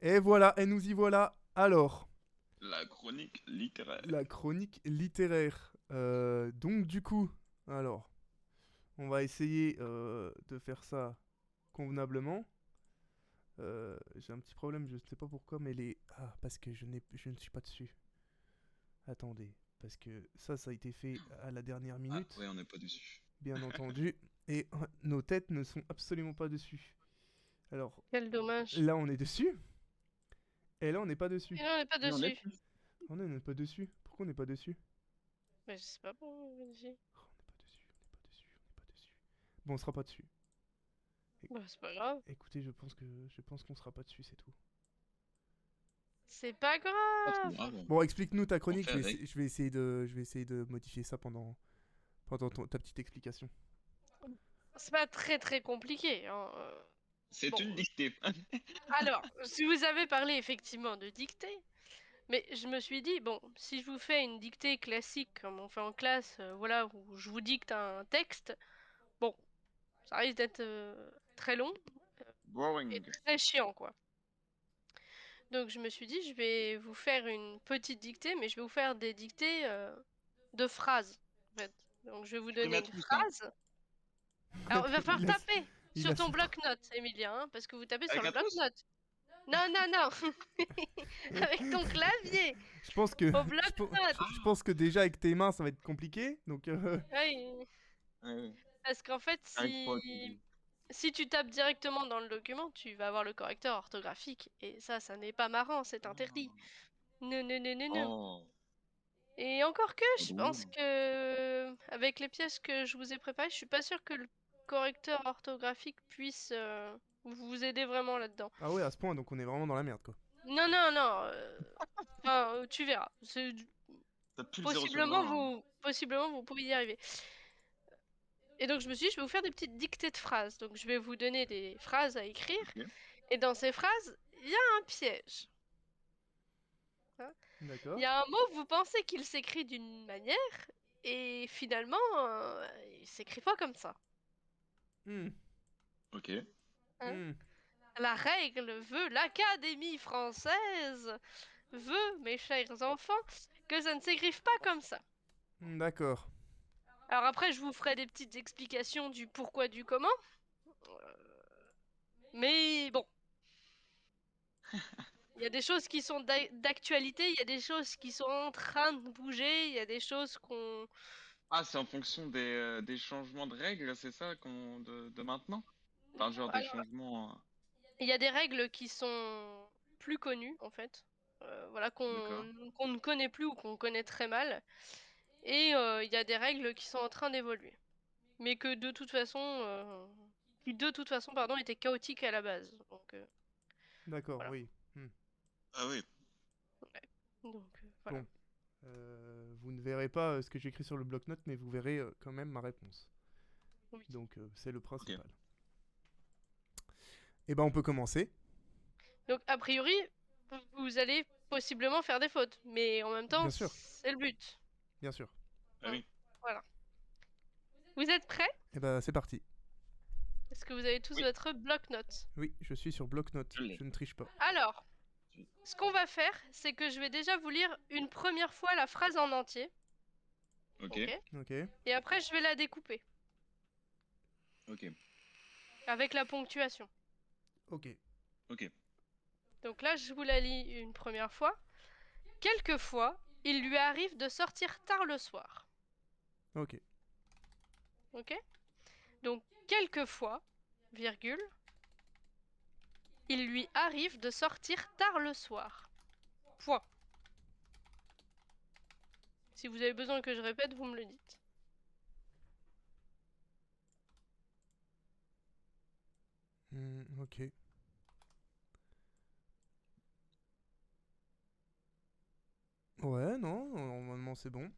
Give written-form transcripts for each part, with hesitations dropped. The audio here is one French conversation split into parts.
Et voilà, et nous y voilà. Alors, La chronique littéraire. la chronique littéraire. Donc du coup, alors, on va essayer de faire ça convenablement. J'ai un petit problème, je ne sais pas pourquoi, mais les... Ah, parce que je ne suis pas dessus. Attendez, parce que ça a été fait à la dernière Ah minute, ouais, on n'est pas dessus. bien entendu. Et nos têtes ne sont absolument pas dessus. Alors, Quel dommage. là on est dessus, et là on n'est pas dessus. Et non, on n'est pas Mais on est dessus. plus. Oh non, on n'est pas dessus. Pourquoi on n'est pas dessus? Mais je sais pas pourquoi on est dessus. Oh, on n'est pas dessus, on n'est pas dessus, on n'est pas dessus. Bon, on sera pas dessus. Bah, c'est pas grave. Écoutez, je pense qu'on sera pas dessus, c'est tout. C'est pas Pas trop grave. grave. Bon, explique-nous ta On chronique, fait avec. je vais essayer de modifier ça pendant ta petite explication. C'est pas très compliqué, hein. C'est Bon. une dictée. Alors, si vous avez parlé effectivement de dictée, mais je me suis dit, bon, si je vous fais une dictée classique comme on fait en classe, voilà, où je vous dicte un texte, bon, ça risque d'être très long et Boring. très chiant, quoi. Donc je me suis dit, je vais vous faire une petite dictée, mais je vais vous faire des dictées de phrases, en fait. Donc je vais vous Tu peux donner mettre une tout ça. phrase. Alors il va falloir il a, taper il sur a ton ses pro- bloc-notes, Emilien, hein, parce que vous tapez sur Avec le un pouce. bloc-notes. Non, non, non, avec ton clavier, Je pense que au bloc-notes. je pense que déjà avec tes mains ça va être compliqué, donc Oui, Ouais. parce qu'en fait, J'arrive pas à comprendre. si tu tapes directement dans le document, tu vas avoir le correcteur orthographique. Et ça n'est pas marrant, c'est interdit. Non, non, non, non, non. Oh, Et encore que, pas je drôle. pense que avec les pièces que je vous ai préparées, je suis pas sûre que le correcteur orthographique puisse vous aider vraiment là-dedans. ah ouais, à ce point, donc on est vraiment dans la merde quoi. Non, non, non. Enfin, tu verras. T'as plus le 0 sur Possiblement 20. Hein. possiblement vous pouvez y arriver. Et donc je me suis dit, je vais vous faire des petites dictées de phrases. Donc je vais vous donner des phrases à écrire. Ok. Et dans ces phrases, il y a un piège. Hein. Il D'accord. y a un mot, vous pensez qu'il s'écrit d'une manière, et finalement, il s'écrit pas comme ça. Hmm. Ok. Hein. Hmm. La règle veut, l'Académie française veut, mes chers enfants, que ça ne s'écrive pas comme ça. D'accord. Alors après, je vous ferai des petites explications du pourquoi, du comment. Mais bon, il y a des choses qui sont d'actualité, il y a des choses qui sont en train de bouger, il y a des choses qu'on... Ah, c'est en fonction des changements de règles, c'est ça de maintenant? Enfin, genre des Alors, changements. il y a des règles qui sont plus connues, en fait. Voilà, D'accord. qu'on ne connaît plus ou qu'on connaît très mal. Et il y a des règles qui sont en train d'évoluer. Mais que de toute façon... qui de toute façon, pardon, étaient chaotiques à la base. Donc, D'accord, voilà. oui. Hmm. Ah oui. Ouais. Donc, voilà. Bon. Vous ne verrez pas ce que j'écris sur le bloc-notes, mais vous verrez quand même ma réponse. Oui. Donc c'est le Ok. principal. Et ben on peut commencer. Donc, a priori, vous allez possiblement faire des fautes. Mais en même temps, Bien sûr, c'est le but. bien sûr. Ah oui. Voilà. Vous êtes prêts? Et ben c'est parti. Est-ce que vous avez tous Oui, votre bloc-notes? Oui, je suis sur bloc-notes. je l'ai. Je ne triche pas. Alors, ce qu'on va faire, c'est que je vais déjà vous lire une première fois la phrase en entier. Ok. Ok? Ok. Et après, je vais la découper Ok. avec la ponctuation. Ok. Ok. Donc là, je vous la lis une première fois. Quelquefois, il lui arrive de sortir tard le soir. Ok. Ok? Donc, quelquefois, virgule, il lui arrive de sortir tard le soir. Point. Si vous avez besoin que je répète, vous me le dites. Ok. Ouais, non, normalement c'est bon.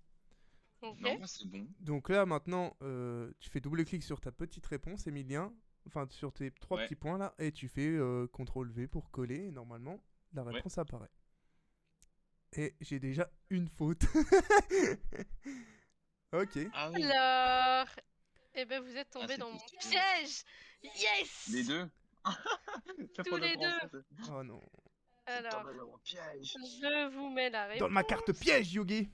Ok? Non, c'est bon. Donc là maintenant, tu fais double-clic sur ta petite réponse, Emilien. Enfin, sur tes trois Ouais. petits points là, et tu fais CTRL V pour coller, et normalement, la Ouais. réponse apparaît. Et j'ai déjà une faute. Ok. Ah oui. Alors, eh ben vous êtes Ah, tombé dans c'était mon super. piège. Les Yes! deux? C'est Tous pour le les deux. français. Oh non. Alors, tombé dans un piège. je vous mets la Dans réponse. ma carte piège, Yogi.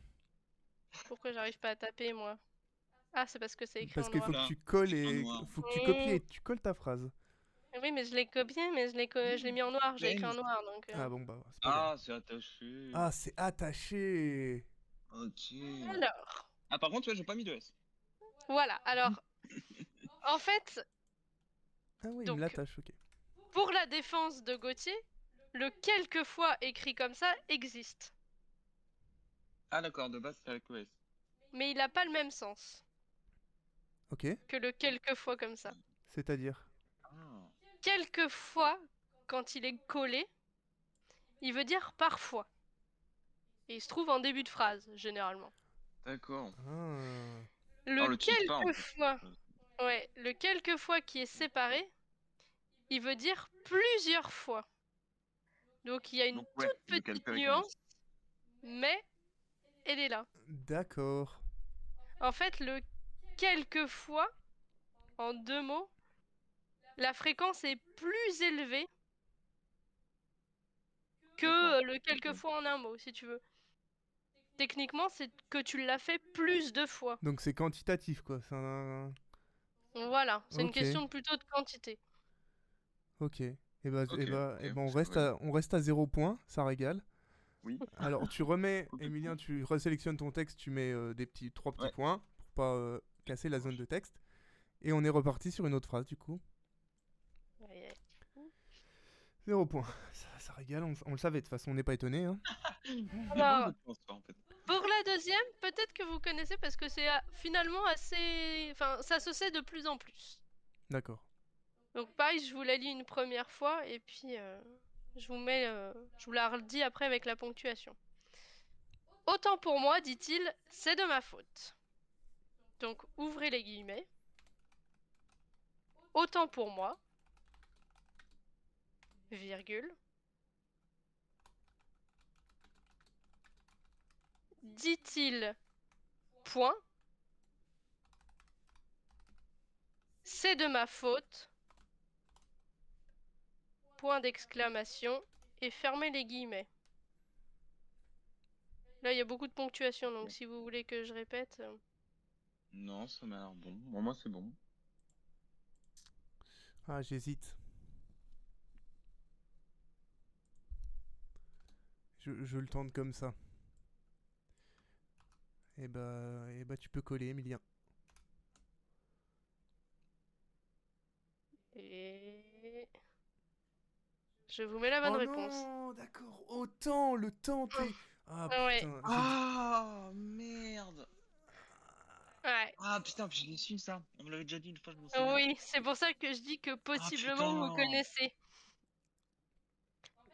Pourquoi j'arrive pas à taper, moi? Ah, c'est parce que c'est écrit Parce en qu'il noir. faut que Là, tu colles c'est en et noir. faut que tu copies et tu colles ta phrase. Oui, mais je l'ai copié, mais je l'ai mis en noir. J'ai écrit en James. noir, donc... Ah bon bah c'est pas grave. Ah, c'est attaché. Ah c'est attaché. Ok. Alors, Ah, par contre, tu vois, j'ai pas mis de S. voilà. Alors, en fait, Ah oui, il me donc, l'attache, ok. pour la défense de Gauthier, le quelquefois écrit comme ça existe. Ah, d'accord, de base, c'est avec OS. Mais il n'a pas le même sens Ok, que le quelquefois comme ça. c'est-à-dire. Ah, Quelquefois, quand il est collé, il veut dire parfois. Et il se trouve en début de phrase, généralement. d'accord. Ah. Ah, on l'utilise pas, en fait. Le quelquefois qui est séparé, il veut dire plusieurs fois. Donc il y a une Donc, ouais, toute il le calcule petite avec un S. nuance, mais elle est là. D'accord. En fait, le quelquefois, en 2 mots, la fréquence est plus élevée D'accord. que le quelquefois en un mot, si tu veux. Techniquement, c'est que tu l'as fait plus de fois. Donc c'est quantitatif quoi. Voilà, c'est une Ok. question plutôt de quantité. Ok. Et Ok, ok, on c'est reste vrai. à, on reste à 0 point, ça régale. Oui. Alors tu remets, Ok. Emilien, tu resélectionnes ton texte, tu mets trois petits Ouais. points pour pas casser la zone de texte. Et on est reparti sur une autre phrase du coup. Aïe, aïe. 0 point. Ça régale, on le savait de toute façon, on n'est pas étonné. Hein. Alors, Je pense pas, en fait. pour la deuxième, peut-être que vous connaissez parce que c'est finalement assez... Enfin, ça se sait de plus en plus. D'accord. Donc pareil, je vous la lis une première fois et puis je vous la redis après avec la ponctuation. Autant pour moi, dit-il, c'est de ma faute. Donc ouvrez les guillemets. Autant pour moi, virgule. Dit-il, point. C'est de ma faute. Point d'exclamation. Et fermez les guillemets. Là, il y a beaucoup de ponctuation, donc si vous voulez que je répète... Non, ça m'a l'air bon. Bon, moi, c'est bon. Ah, j'hésite. Je le tente comme ça. Et bah tu peux coller, Emilien. Et... Je vous mets la bonne Oh réponse. non, d'accord. Autant le temps t'es. Ah Ouais, putain, Ah, merde. ouais. Ah, putain, puis je l'ai su, ça. On me l'avait déjà dit une fois, je m'en souviens. Oui, c'est pour ça que je dis que Ah, possiblement vous putain. connaissez.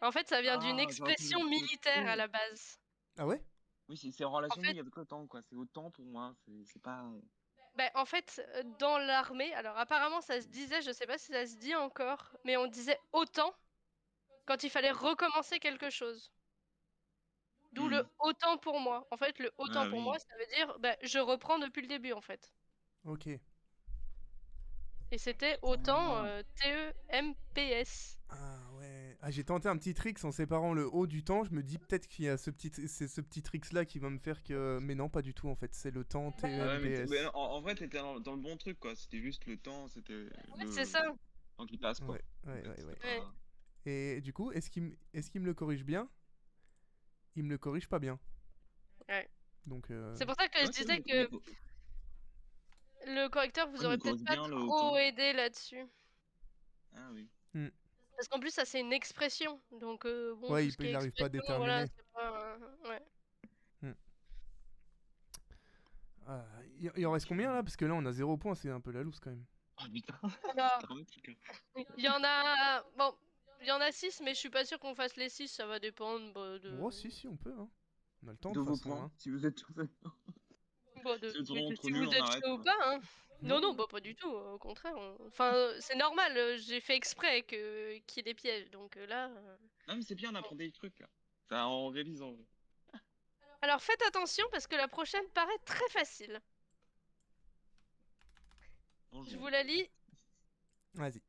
En fait, ça vient d'une Ah, j'aurais pu expression le militaire à trouver. la base. Ah ouais? Oui, c'est en En relation fait, oui, avec le temps, quoi. C'est autant pour moi. C'est pas. dans l'armée, alors apparemment ça se disait, je sais pas si ça se dit encore, mais on disait autant quand il fallait recommencer quelque chose. D'où le Hmm. autant pour moi. En fait, le autant Ah pour moi, oui. ça veut dire je reprends depuis le début en fait. Ok. Et c'était autant Putain. TEMPS. Ah ouais. Ah, j'ai tenté un petit trick en séparant le haut du temps. Je me dis peut-être qu'il y a c'est ce petit trick là qui va me faire que. Mais non, pas du tout en fait. C'est le temps Ah ouais, TEMPS. mais en vrai, t'étais dans le bon truc, quoi. C'était juste le temps, c'était Ouais, c'est ça. temps qui passe, quoi. Ouais, En ouais, fait, ouais, c'était ouais. Ouais. pas. Et du coup, est-ce qu'il me le corrige bien? Il me le corrige pas bien. Ouais. Donc. C'est pour ça que je Ouais, c'est disais que le correcteur vous il aurait me peut-être corrige pas bien le trop temps. aidé là-dessus. Ah oui. hmm. Parce qu'en plus, ça c'est une expression. Donc bon, Ouais, tout ce qui est il arrive pas à expression, voilà, déterminer. c'est pas... ouais. Hmm. Ah, il en reste combien là? Parce que là on a 0 point, c'est un peu la loose quand même. Ah putain, Alors, c'est dramatique, hein. il y en a... Bon, il y en a 6, mais je suis pas sûre qu'on fasse les 6, ça va dépendre Oh, si, on peut, hein. On a le temps de De toute vos façon, points, hein. si vous êtes tous. Si vous oui, êtes entre si vous nuls, on êtes arrête, chaud ou quoi. pas, hein. Non, non, Non. pas du tout, au contraire. Enfin, c'est normal, j'ai fait exprès qu'il y ait des pièges, donc là... Non, mais c'est bien, on apprend des trucs, là. Ça, en révisant. Alors faites attention parce que la prochaine paraît très facile. Je Bonjour. vous la lis. Vas-y.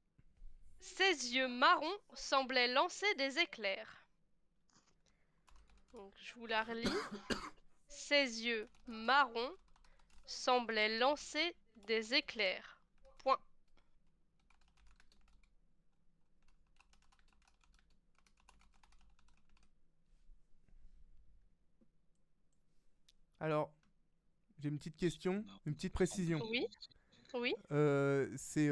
Ses yeux marrons semblaient lancer des éclairs. Donc, je vous la relis. Ses yeux marrons semblaient lancer des éclairs. Point. Alors, j'ai une petite question, une petite précision. Oui. Oui. C'est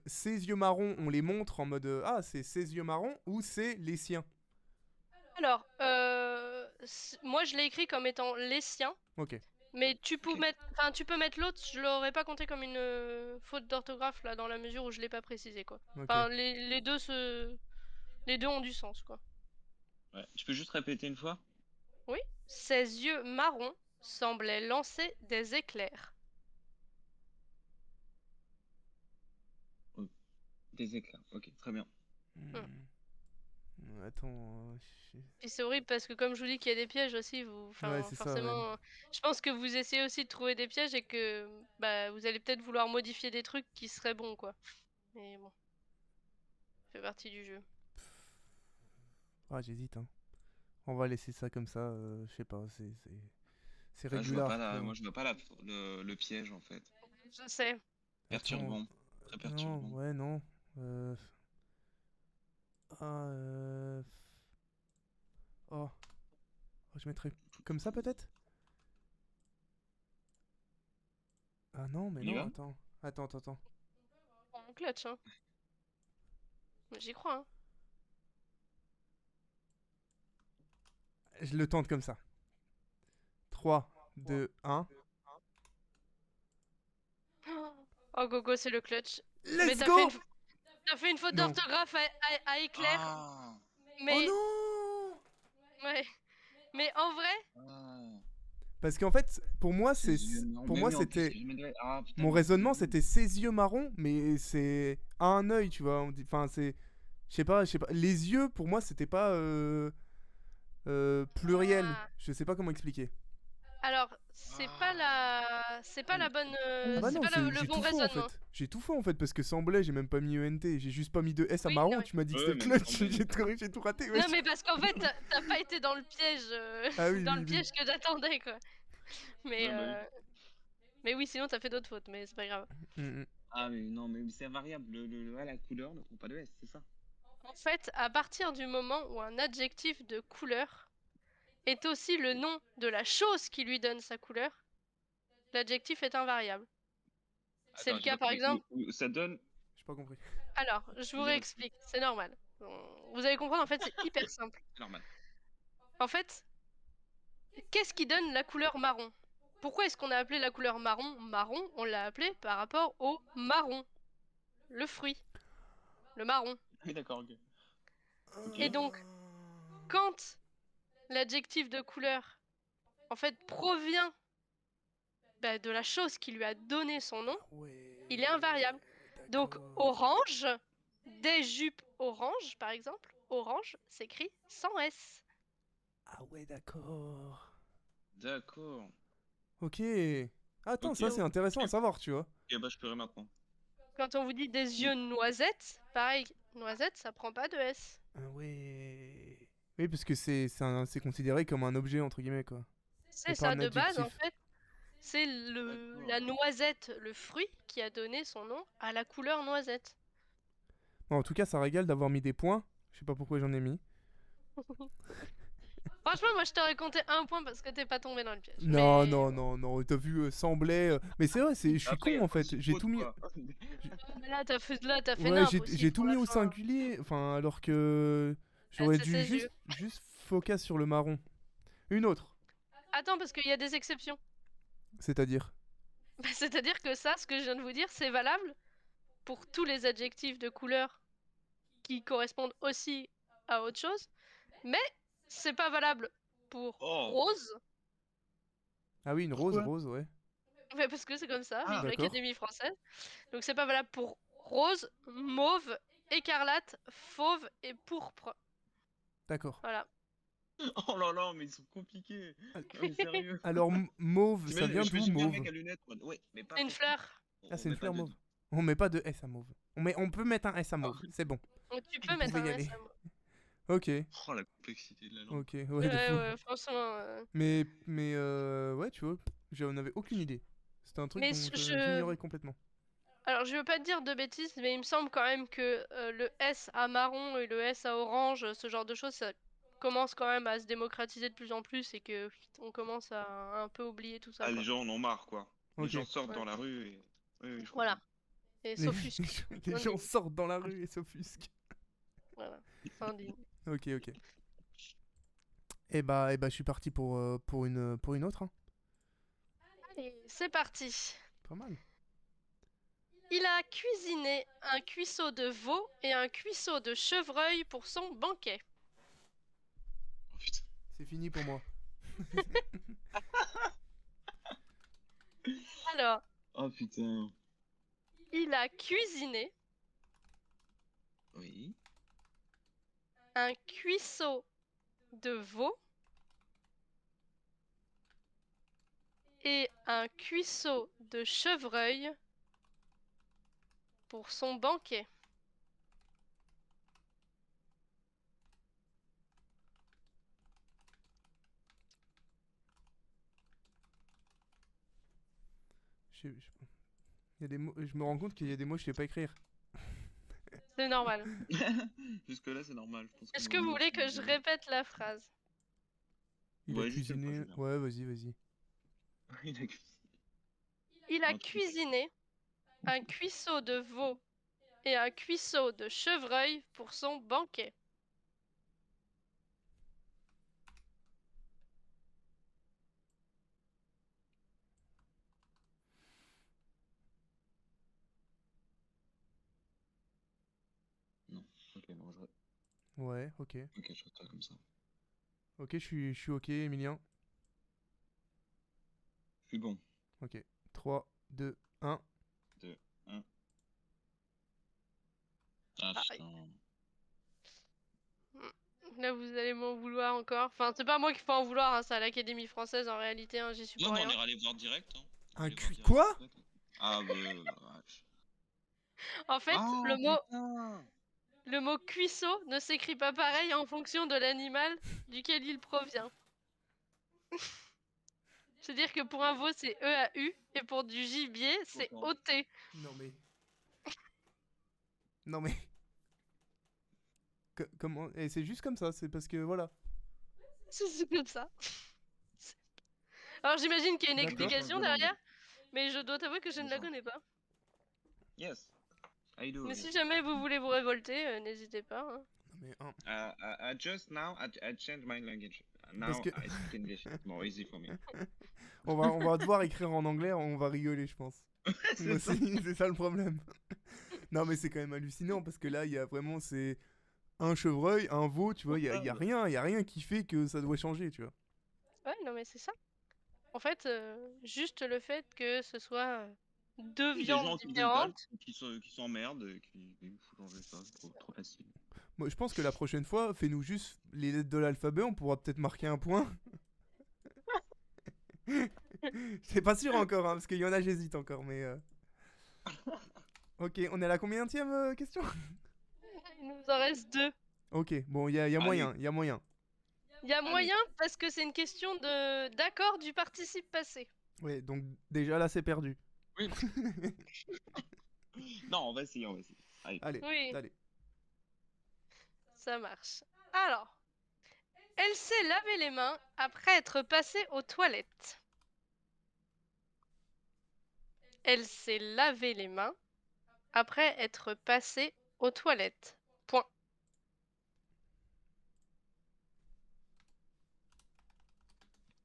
ses yeux marrons, on les montre en mode ah, c'est ses yeux marrons ou c'est les siens? Alors, moi je l'ai écrit comme étant les siens, Ok. mais tu peux Ok. mettre l'autre, je l'aurais pas compté comme une faute d'orthographe là, dans la mesure où je l'ai pas précisé quoi. Ok. Enfin, les deux ont du sens quoi. Ouais. Tu peux juste répéter une fois? Oui. Ses yeux marrons semblaient lancer des éclairs. Des éclairs. Ok, très bien. Attends. Puis c'est horrible parce que comme je vous dis qu'il y a des pièges aussi, Ouais, c'est ça, ouais. forcément, je pense que vous essayez aussi de trouver des pièges et que bah, vous allez peut-être vouloir modifier des trucs qui seraient bons quoi. Mais bon, ça fait partie du jeu. Ah, j'hésite, hein. On va laisser ça comme ça, je sais pas, c'est Ah, je vois régular, pas quoi. moi je vois pas le piège en fait. Je sais. Perturbant. Très Non, perturbant. ouais, non. Ah, Oh. Oh, je mettrais comme ça peut-être? Ah non, mais On y non, va? attends. On clutch hein. J'y crois hein. Je le tente comme ça. 3, 2, 1. Oh Gogo, c'est le clutch. Mais Let's t'as go! fait une faute Non. d'orthographe à éclair. Ah. Mais Oh non! ouais. Mais en vrai, Ah. Parce qu'en fait, pour moi, Ses yeux marrons. pour Mais moi, oui, en plus, c'était je me disais, ah putain, mon mais raisonnement, c'était ses yeux marrons, mais c'est un œil, tu vois. Enfin, c'est, je sais pas. Les yeux, pour moi, c'était pas pluriel. Ah. Je sais pas comment expliquer. Alors, c'est pas la bonne, Ah bah c'est non, pas le j'ai bon tout faux en raisonnement. fait. J'ai tout faux en fait parce que semblait, j'ai même pas mis ENT, j'ai juste pas mis de S à Oui, marron, non, tu m'as dit que Ouais, c'était le mais clutch, semblait. j'ai tout raté. non, wesh. mais parce qu'en fait, t'as pas été dans le piège, Ah oui, dans oui, le oui. piège que j'attendais, quoi. Mais, Ouais, bah oui. mais oui, sinon t'as fait d'autres fautes, mais c'est pas grave. Mm. Ah mais non, mais c'est variable. La couleur ne prend pas de S, c'est ça. En fait, à partir du moment où un adjectif de couleur est aussi le nom de la chose qui lui donne sa couleur, l'adjectif est invariable. C'est Attends, le j'ai cas pas par compris. exemple. Ça donne. J'ai pas compris. Alors, je vous Vas-y, réexplique, c'est normal. Vous allez comprendre, en fait, c'est hyper simple. c'est normal. En fait, qu'est-ce qui donne la couleur marron? Pourquoi est-ce qu'on a appelé la couleur marron marron? On l'a appelé par rapport au marron, le fruit, le marron. Oui, d'accord, ok. Ok. Et donc, quand l'adjectif de couleur, en fait, provient bah, de la chose qui lui a donné son nom, Ouais. il est invariable. Donc, D'accord. orange, des jupes orange, par exemple, orange s'écrit sans S. Ah ouais, d'accord. D'accord. Ok. Attends, Ok. ça c'est intéressant à savoir, tu vois. Ok, bah je peux maintenant. Quand on vous dit des yeux noisettes, pareil, noisette, ça prend pas de S. Ah ouais. Oui, parce que c'est considéré comme un objet entre guillemets quoi. C'est Et pas ça, un de base, en adjectif. fait, c'est D'accord. la noisette, le fruit, qui a donné son nom à la couleur noisette. Bon, en tout cas, ça régale d'avoir mis des points. Je sais pas pourquoi j'en ai mis. Franchement, moi, je t'aurais compté un point parce que t'es pas tombé dans le piège. Non, Mais non, non, non. T'as vu, semblait. Mais c'est vrai, je suis Après, il y con a en pas fait. de J'ai faute, tout mis. quoi. Mais là, t'as fait Ouais, nimp aussi j'ai tout pour mis la au fin. singulier. Enfin, alors que Ah, j'aurais c'est dû ses yeux. juste focus sur le marron. Une autre. Attends, parce qu'il y a des exceptions. C'est-à-dire. Bah, c'est-à-dire que ça, ce que je viens de vous dire, c'est valable pour tous les adjectifs de couleur qui correspondent aussi à autre chose, mais c'est pas valable pour Oh, rose, Ah oui, une pourquoi? rose, ouais. mais parce que c'est comme ça, Ah, vive D'accord. l'Académie française. Donc c'est pas valable pour rose, mauve, écarlate, fauve et pourpre. D'accord. Voilà. oh là là, mais ils sont compliqués. Non, mais sérieux. Alors, mauve, ça vient d'où J'imagine bien un mauve? mec à lunettes. En mode, ouais, mais pas C'est une pourpre. fleur. Ah, c'est On une met pas fleur de. mauve. On met pas de S à mauve. On peut mettre un S à Ah, mauve. C'est bon. Donc tu Vous peux mettre pouvez y un aller. S à mauve. Ok, Oh, la complexité de la langue. ok, ouais, de Ouais, fou. ouais, franchement. Ouais, tu vois, j'en avais aucune idée. C'était un truc Mais dont je. j'ignorais complètement. Alors, je veux pas te dire de bêtises, mais il me semble quand même que le S à marron et le S à orange, ce genre de choses, ça commence quand même à se démocratiser de plus en plus et que on commence à un peu oublier tout ça, Ah, les quoi. gens en ont marre, quoi. Les Ok. gens sortent Ouais. dans la rue et... Oui, oui, je Voilà. comprends. Et Les, s'offusquent. les gens Indigne. sortent dans la rue et s'offusquent. Voilà. C'est indigne. Ok, ok. Je suis parti pour une autre. Hein. Allez, c'est parti. Pas mal. Il a cuisiné un cuisseau de veau et un cuisseau de chevreuil pour son banquet. Oh putain. C'est fini pour moi. Alors, Oh putain. il a cuisiné Oui. un cuisseau de veau et un cuisseau de chevreuil pour son banquet. Il y a des mots, je me rends compte qu'il y a des mots que je sais pas écrire. C'est normal. Jusque-là, c'est normal. Je pense que Est-ce nos que vous mots voulez sont que je bien. répète la phrase? Il a Ouais, juste une fois, cuisiné. c'est bien. Ouais, vas-y, vas-y. Il a cuisiné Il a un truc. cuisiné un cuisseau de veau et un cuisseau de chevreuil pour son banquet. Non. Ok, non, Ouais, ok. ok, je reste comme ça. Ok, je suis ok, Emilien. Je suis bon. Ok. 3, 2, 1. 2, 1. Ah Ah, putain. là, vous allez m'en vouloir encore. Enfin, c'est pas moi qui faut en vouloir, hein, c'est à l'Académie française en réalité, hein, j'y suis Non, pour mais on rien. ira aller voir direct. Hein. On va Un aller voir cui... direct. Quoi? Ah, bah, vache. En fait, Ah, putain. le mot cuisseau ne s'écrit pas pareil en fonction de l'animal duquel il provient. C'est-à-dire que pour un veau, c'est E-A-U, et pour du gibier, c'est Autant. O-T. Non mais. Non mais. Comment. Et c'est juste comme ça, c'est parce que voilà. C'est comme ça. Alors j'imagine qu'il y a une D'accord. explication derrière, mais je dois t'avouer que je ne la connais pas. Yes, I do. Mais Yes. si jamais vous voulez vous révolter, n'hésitez pas. Hein. Non mais un. I just now I changed my language. Parce Now que. I speak English. It's more easy for me. On va devoir écrire en anglais, on va rigoler, je pense. Moi C'est ça. aussi, c'est ça le problème. Non mais c'est quand même hallucinant parce que là, il y a vraiment c'est un chevreuil, un veau, tu vois, il y a rien qui fait que ça doit changer, tu vois. Ouais, non mais c'est ça. En fait, juste le fait que ce soit deux Oui, des gens viandes occidentales différentes. qui s'emmerdent et qui il faut changer ça, c'est trop facile. Moi, je pense que la prochaine fois, fais-nous juste les lettres de l'alphabet, on pourra peut-être marquer un point. C'est pas sûr encore, hein, parce qu'il y en a, j'hésite encore, mais. Ok, on est à la combienième question? Il nous en reste deux. Ok, bon, il y a moyen, Allez. il y a moyen. Il y a Allez. moyen parce que c'est une question de d'accord du participe passé. Ouais, donc déjà là, c'est perdu. Oui. Non, on va essayer, on va essayer. Allez. Allez, Oui, allez. ça marche. Alors, elle s'est lavé les mains après être passée aux toilettes. Elle s'est lavé les mains après être passée aux toilettes. Point.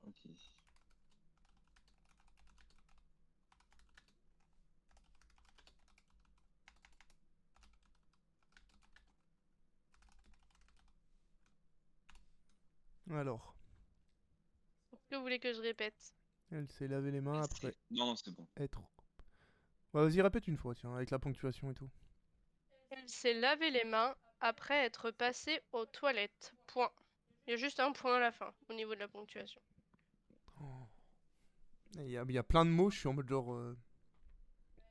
Ok. Alors, Est-ce que vous voulez que je répète? elle s'est lavé les mains après Non, non, c'est bon. être. Bah, vas-y, répète une fois, tiens, avec la ponctuation et tout. Elle s'est lavé les mains après être passée aux toilettes. Point. Il y a juste un point à la fin, au niveau de la ponctuation. Oh. Il y a plein de mots, je suis en mode genre.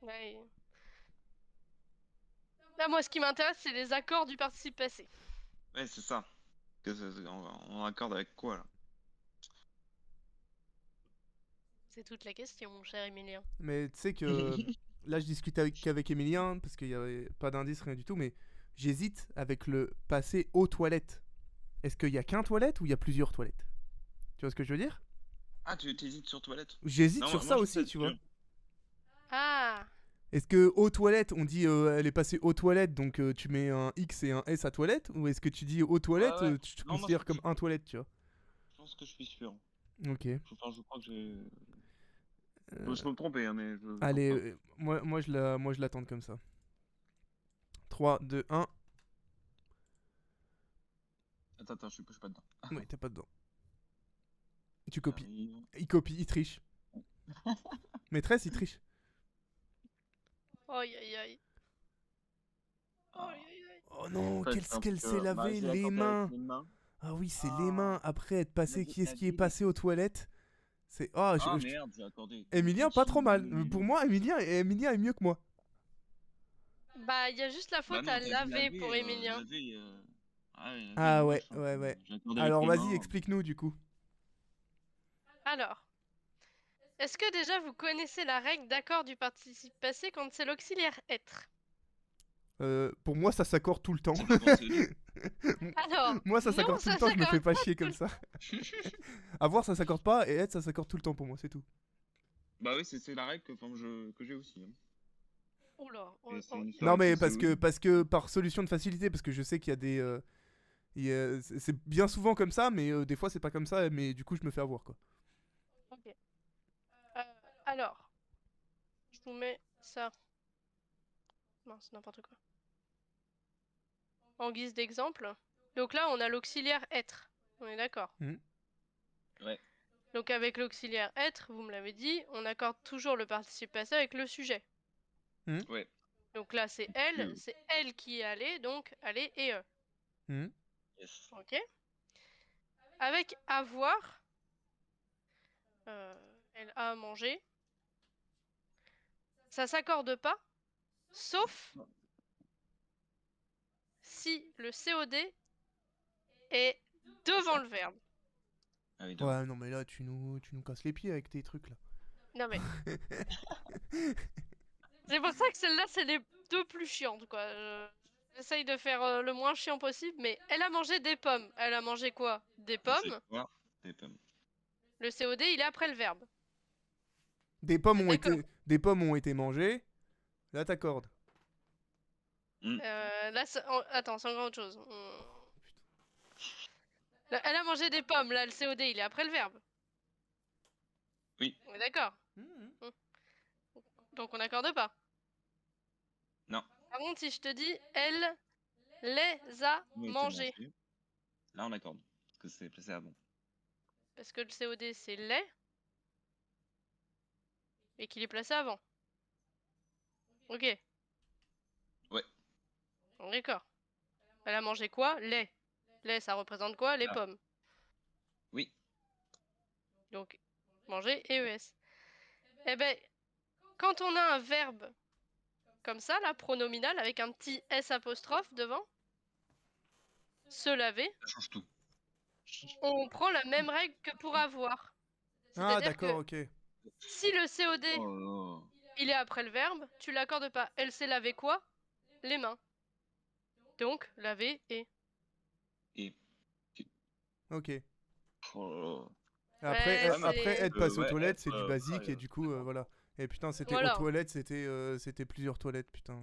Ouais. Là, moi, ce qui m'intéresse, c'est les accords du participe passé. Ouais, c'est ça. On accorde avec quoi là? C'est toute la question, mon cher Emilien. Mais tu sais que là, je discute qu'avec Emilien parce qu'il n'y avait pas d'indice, rien du tout. Mais j'hésite avec le passé aux toilettes. Est-ce qu'il y a qu'un toilette ou il y a plusieurs toilettes? Tu vois ce que je veux dire? Ah, tu t'hésites sur toilette? J'hésite Non, sur moi ça je aussi, sais tu vois. sûr. Ah, Est-ce que aux toilettes, on dit elle est passée aux toilettes, donc tu mets un X et un S à toilette? Ou est-ce que tu dis aux toilettes, Ouais. tu te Non, moi considères comme un toilette, tu vois? je pense que je suis sûr. Ok. Enfin, je crois que j'ai. Euh, Je peux me tromper, hein, mais je allez, pense pas. moi je l'attends comme ça. 3, 2, 1. Attends, je suis pas dedans. Oui, t'es pas dedans. Tu copies. J'arrive. Il copie, il triche. Maîtresse, il triche. aïe aïe aïe. Ah. Aïe aïe aïe. Oh non, En fait, qu'est-ce parce qu'elle que, s'est lavé j'ai les accordé avec mains. les mains. Ah oui, c'est les Ah. mains. Après être passé, qui est-ce qui est La passé aux toilettes? C'est. Ah, Ah merde, j'ai accordé. Emilien, pas trop mal. Continue. Pour moi, Emilien est mieux que moi. Bah, il y a juste la Bah faute non, à t'as dit laver pour Emilien. laver, Ah, ouais, laver, Ah ouais, bof, hein. ouais. J'ai accordé avec Alors les vas-y, mains. explique-nous du coup. Alors, est-ce que déjà vous connaissez la règle d'accord du participe passé quand c'est l'auxiliaire être? Pour moi, ça s'accorde tout le temps. Ça fait penser. Alors, Moi, ça non, s'accorde tout ça le temps, je me fais s'accorde pas chier comme ça. Avoir, ça s'accorde pas, et être, ça s'accorde tout le temps pour moi, c'est tout. Bah oui, c'est la règle que j'ai aussi. Hein. Oula, oh, Et c'est oh. une histoire Non, mais avec parce CCO. que par solution de facilité, parce que je sais qu'il y a des. C'est bien souvent comme ça, mais des fois, c'est pas comme ça, mais du coup, je me fais avoir quoi. Ok. Alors, je vous mets ça. Non, c'est n'importe quoi. En guise d'exemple. Donc là, on a l'auxiliaire être. On est d'accord. Ouais. Donc avec l'auxiliaire être, vous me l'avez dit, on accorde toujours le participe passé avec le sujet. Ouais. Donc là, c'est elle qui est allée, donc aller et eux. Yes. Ok. Avec avoir, elle a à manger. Ça s'accorde pas, sauf si le COD est devant le verbe. Ah oui, Ouais, non, mais là, tu nous casses les pieds avec tes trucs là. Non mais. C'est pour ça que celle-là, c'est les deux plus chiantes, quoi. J'essaye de faire le moins chiant possible, mais elle a mangé des pommes. Elle a mangé quoi? Des C'est pommes. quoi? Des pommes. Le COD, il est après le verbe. Des pommes ont été mangées. Là, t'accordes. Là, attends, c'est encore autre chose. Là, elle a mangé des pommes. Là, le COD, il est après le verbe. Oui. On est d'accord. Donc, on n'accorde pas. Non. Par contre, si je te dis, elle les a mangés. Là, on accorde. Parce que c'est placé avant. Parce que le COD, c'est les. Et qu'il est placé avant. Ok. Ouais. D'accord. Elle a mangé quoi? Lait. Lait, ça représente quoi? Les pommes. Oui. Donc, manger et ES. Eh ben, quand on a un verbe comme ça, là, pronominal, avec un petit S apostrophe devant, se laver, Ça change tout. on prend la même règle que pour avoir. Ah, C'est-à-dire d'accord, que ok. si le COD, Oh là là. il est après le verbe, tu l'accordes pas. Elle s'est lavé quoi? Les mains. Donc, laver et... Et. Ok. Oh là là. Après, Ouais, c'est- après être passé aux ouais, toilettes, c'est du ouais, basique, ouais, et du coup, voilà. Et putain, c'était Voilà. aux toilettes, c'était plusieurs toilettes, putain.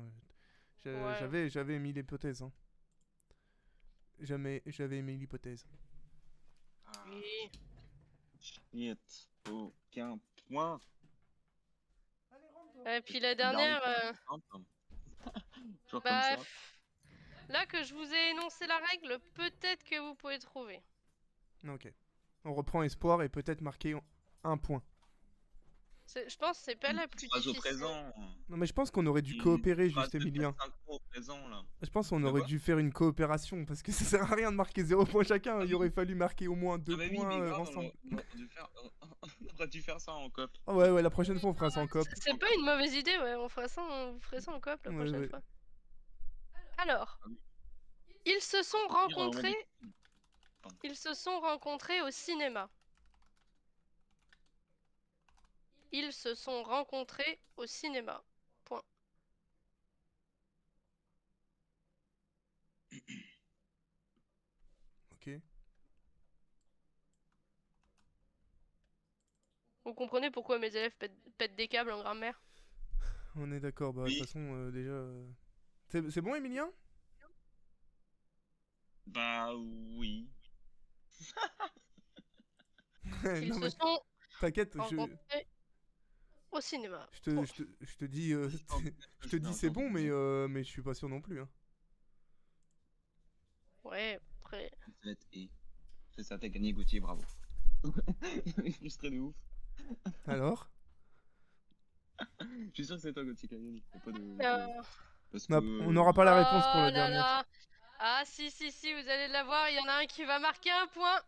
Ouais. J'avais émis l'hypothèse. Hein. J'avais émis l'hypothèse. Oui. Niet. Aucun point. Et puis la dernière... Toujours bah, comme ça. là que je vous ai énoncé la règle, peut-être que vous pouvez trouver. Ok. On reprend espoir et peut-être marquer un point. Je pense que c'est pas la plus Phrase au difficile. présent. Non, mais je pense qu'on aurait dû Une coopérer, phrase juste de Emilien. 4-5 mots au présent, là. Je pense qu'on De aurait quoi dû faire une coopération, parce que ça sert à rien de marquer 0 points chacun. Il aurait fallu marquer au moins 2 Ah bah oui, points mais grave, ensemble. on aurait dû faire ça en coop. Ah ouais, la prochaine fois on fera ça en coop. C'est pas une mauvaise idée, ouais. On fera ça, on ferait ça en coop la prochaine Ouais. fois. Alors, Ah oui. ils se sont Pire, on met rencontrés. Pardon. Ils se sont rencontrés au cinéma. Ils se sont rencontrés au cinéma. Point. Ok. Vous comprenez pourquoi mes élèves pètent des câbles en grammaire? On est d'accord. Bah, de toute Oui. façon, déjà. C'est bon, Emilien? Bah oui. Ils Non, se mais sont t'inquiète, rencontrés au cinéma. je te, Point. je te, je te dis, je te dis c'est J'ai bon, entendu. mais je suis pas sûr non plus. Hein. Ouais, après. C'est ça, t'as gagné, Gauthier, bravo. Je suis frustré de ouf. Alors? Je suis sûr que c'est toi, Gauthier, qui a gagné. Y a pas de... Euh, Parce On que... n'aura pas la réponse pour Oh le là dernier. là. Ah si, vous allez l'avoir. Il y en a un qui va marquer un point.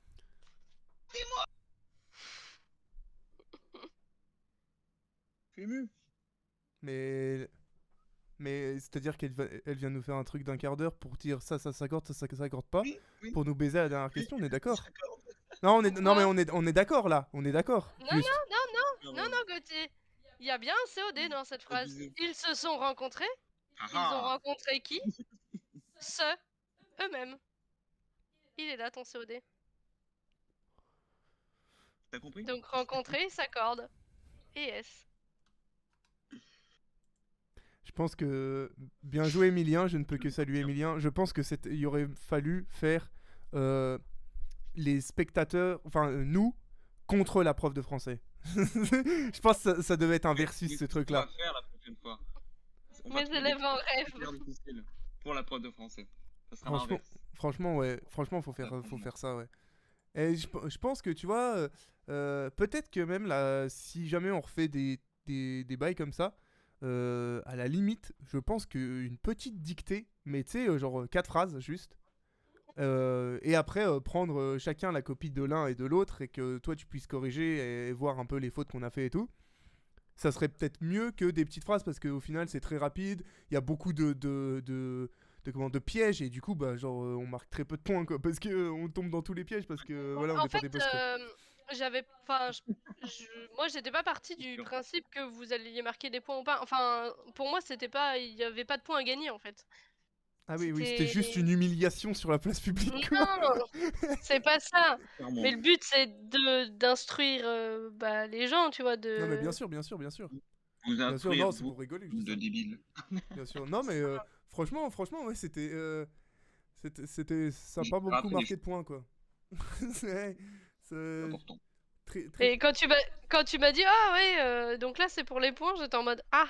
Je suis ému. Mais. Mais c'est-à-dire elle vient nous faire un truc d'un quart d'heure pour dire ça s'accorde, ça s'accorde pas. Oui, oui, Pour nous baiser à la dernière oui. question, on est d'accord? D'accord. Non, mais Quoi? on est d'accord là. On est d'accord. Non, Juste. non, Gauthier. Il y a bien un COD dans cette phrase. Abusé. Ils se sont rencontrés. Ah Ils ont ah. rencontré qui? Eux-mêmes. Il est là ton COD. T'as compris? Donc rencontrer s'accorde. Et S. Je pense que. Bien joué, Emilien. Je ne peux que saluer Emilien. Je pense que il aurait fallu faire les spectateurs. Enfin, nous, contre la prof de français. Je pense que ça devait être un versus, ce On truc-là. va faire la prochaine fois. On va Mes trouver élèves en des rêve. critères difficiles pour la preuve de français. Ça sera Franchement, l'inverse. franchement, ouais. Franchement, faut faire ça, ouais. Et je pense que, tu vois, peut-être que même là, si jamais on refait des bails comme ça, à la limite, je pense qu'une petite dictée, mais tu sais, genre 4 phrases juste, et après prendre chacun la copie de l'un et de l'autre, et que toi tu puisses corriger et voir un peu les fautes qu'on a fait et tout. Ça serait peut-être mieux que des petites phrases parce qu'au final c'est très rapide, il y a beaucoup de pièges et du coup bah genre on marque très peu de points quoi parce que on tombe dans tous les pièges parce que voilà on En n'est pas fait, des boss quoi. moi, j'étais pas partie du principe que vous alliez marquer des points ou pas. Enfin, pour moi, c'était pas, il y avait pas de points à gagner en fait. Ah oui, c'était C'était. juste une humiliation sur la place publique quoi. Non, c'est pas ça. Clairement. Mais le but, c'est d'instruire les gens, tu vois, Non mais de. bien sûr. Vous Bien sûr, instruire, non, c'est vous, pour rigoler que je dis de ça. débiles. Bien sûr. Non mais franchement ouais, ça a J'ai pas beaucoup raté les marqué de points quoi. c'est C'est important. très Et quand tu m'as dit ah ouais, donc là c'est pour les points, j'étais en mode ah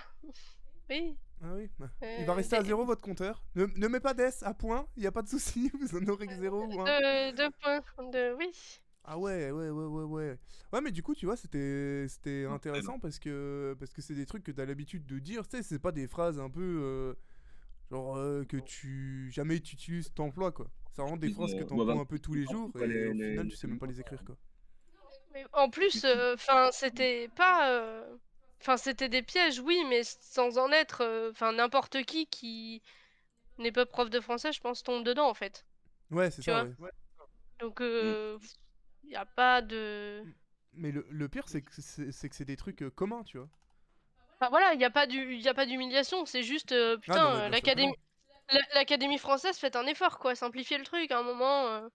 oui. Ah oui, bah, il va rester à 0 votre compteur. Ne mets pas d'S à point, il y a pas de souci, vous en aurez que 0 ou 1. Deux points oui. Ah ouais. Ouais, mais du coup, tu vois, c'était intéressant parce que c'est des trucs que t'as l'habitude de dire, tu sais, c'est pas des phrases un peu genre que jamais tu utilises, t'emploies quoi. C'est vraiment des phrases que t'emploies un peu tous les jours et au final, tu sais même pas les écrire quoi. Mais en plus, c'était pas, c'était des pièges, oui, mais sans en être, n'importe qui n'est pas prof de français, je pense, tombe dedans en fait. Ouais, c'est Tu ça, vois. ouais. Donc y a pas de. Mais le pire, c'est que c'est des trucs communs, tu vois. Enfin voilà, y a pas d'humiliation, c'est juste Ah non, putain, mais bien sûr que non. l'Académie française fait un effort quoi, simplifier le truc à un moment.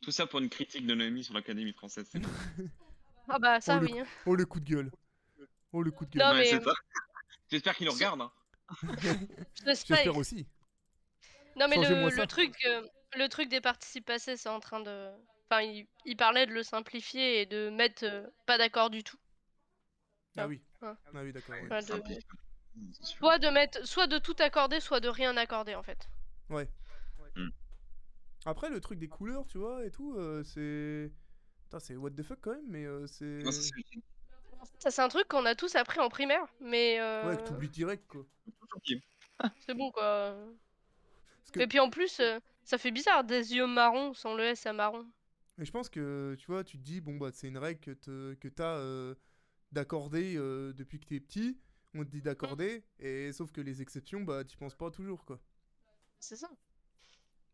Tout ça pour une critique de Noémie sur l'Académie française, c'est tout. Ah bah Oh ça le, oui. Hein. oh le coup de gueule. Oh le coup de gueule. Non Ouais, mais c'est ça. J'espère qu'il nous regarde. Hein. j'espère. aussi. Non mais Changez-moi ça. le truc des participes passés, c'est en train de. Enfin, il parlait de le simplifier et de mettre pas d'accord du tout. Ah oui. Hein. Ah oui, d'accord. Ouais. Enfin, Simplifié. C'est sûr. soit de tout accorder, soit de rien accorder en fait. Ouais. Mm. Après, le truc des couleurs, tu vois, et tout, c'est. Putain, c'est what the fuck quand même, mais c'est. Non, ça, c'est utile. Ça c'est un truc qu'on a tous appris en primaire, mais Ouais, que t'oublies direct, quoi. Tranquille. c'est bon quoi. Parce que. Et puis en plus, ça fait bizarre des yeux marrons sans le S à marron. Mais je pense que, tu vois, tu te dis, bon, bah, c'est une règle que t'as d'accorder depuis que t'es petit. On te dit d'accorder, et sauf que les exceptions, bah, t'y penses pas toujours, quoi. C'est ça.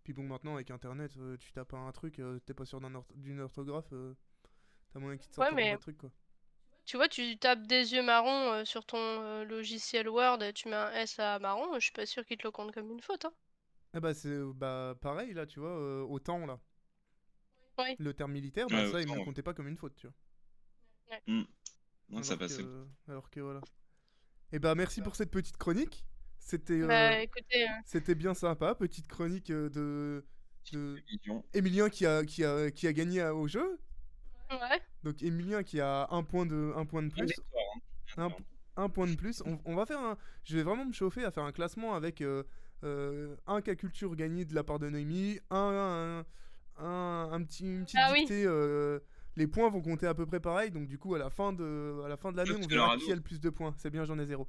Puis bon, maintenant, avec Internet, tu tapes un truc, t'es pas sûr d'une orthographe, t'as moyen qu'il te sorte Ouais, un mais vrai truc, quoi. tu vois, tu tapes des yeux marrons sur ton logiciel Word, et tu mets un S à marron, je suis pas sûr qu'il te le compte comme une faute, hein. Eh bah, c'est pareil, là, tu vois, au temps, là. Oui. Le terme militaire, Ouais, ça, il me le autant, comptait pas comme une faute, tu vois. non, ça Alors passait. alors que voilà. Et bah, merci pour cette petite chronique. C'était Bah écoutez, c'était bien sympa, petite chronique de Millions. Emilien qui a gagné au jeu. ouais. Donc Emilien qui a un point de Bonne plus. victoire, hein. Un, un point de plus. On va faire un. Je vais vraiment me chauffer à faire un classement avec un cas culture gagné de la part de Noémie, une petite Ah oui. dictée. Les points vont compter à peu près pareil, donc du coup à la fin de l'année, Parce on que leur verra ado- qui a le plus de points. C'est bien, j'en ai 0.